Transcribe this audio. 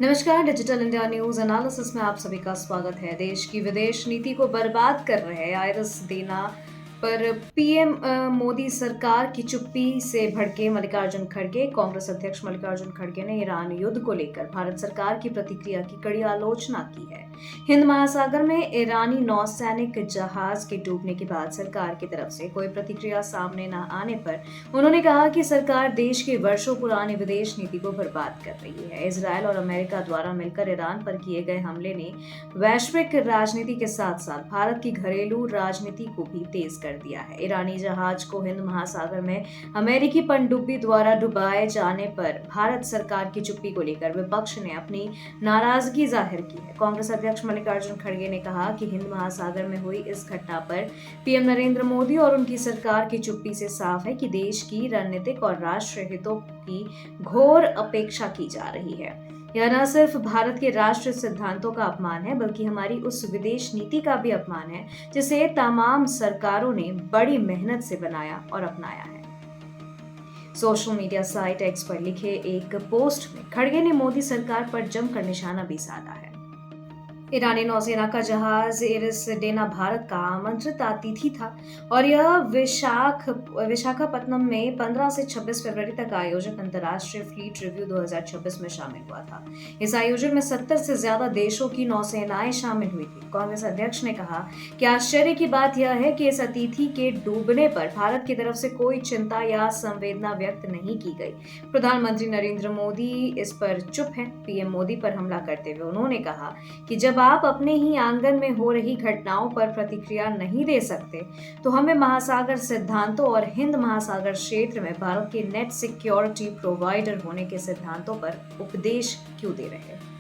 नमस्कार। Digital India news analysis में आप सभी का स्वागत है। देश की विदेश नीति को बर्बाद कर रहे आयरस देना पर पीएम मोदी सरकार की चुप्पी से भड़के मल्लिकार्जुन खड़गे। कांग्रेस अध्यक्ष मल्लिकार्जुन खड़गे ने ईरान युद्ध को लेकर भारत सरकार की प्रतिक्रिया की कड़ी आलोचना की है। हिंद महासागर में ईरानी नौसैनिक जहाज के डूबने के बाद सरकार की तरफ से कोई प्रतिक्रिया सामने न आने पर उन्होंने कहा कि सरकार देश की वर्षों पुरानी विदेश नीति को बर्बाद कर रही है। इजरायल और अमेरिका द्वारा मिलकर ईरान पर किए गए हमले ने वैश्विक राजनीति के साथ साथ भारत की घरेलू राजनीति को भी तेज कर दिया है। ईरानी जहाज को हिंद महासागर में अमेरिकी पनडुब्बी द्वारा डुबाए जाने पर भारत सरकार की चुप्पी को लेकर विपक्ष ने अपनी नाराजगी जाहिर की है। कांग्रेस अध्यक्ष मल्लिकार्जुन खड़गे ने कहा कि हिंद महासागर में हुई इस घटना पर पीएम नरेंद्र मोदी और उनकी सरकार की चुप्पी से साफ है कि देश की रणनीतिक और राष्ट्रीय हितों की घोर अपेक्षा की जा रही है। यह न सिर्फ भारत के राष्ट्रीय सिद्धांतों का अपमान है, बल्कि हमारी उस विदेश नीति का भी अपमान है जिसे तमाम सरकारों ने बड़ी मेहनत से बनाया और अपनाया है। सोशल मीडिया साइट एक्स पर लिखे एक पोस्ट में खड़गे ने मोदी सरकार पर जमकर निशाना भी साधा है। ईरानी नौसेना का जहाज एरिस डेना भारत का आमंत्रित अतिथि था और यह विशाखापत्तनम में 15 से 26 फरवरी तक आयोजित अंतर्राष्ट्रीय फ्लीट रिव्यू 2026 में शामिल हुआ था। इस आयोजन में 70 से ज्यादा देशों की नौसेनाएं शामिल हुई थी। कांग्रेस अध्यक्ष ने कहा कि आश्चर्य की बात यह है कि इस अतिथि के डूबने पर भारत की तरफ से कोई चिंता या संवेदना व्यक्त नहीं की गई। प्रधानमंत्री नरेंद्र मोदी इस पर चुप हैं। पीएम मोदी पर हमला करते हुए उन्होंने कहा कि जब आप अपने ही आंगन में हो रही घटनाओं पर प्रतिक्रिया नहीं दे सकते तो हमें महासागर सिद्धांतों और हिंद महासागर क्षेत्र में भारत के नेट सिक्योरिटी प्रोवाइडर होने के सिद्धांतों पर उपदेश क्यों दे रहे हैं।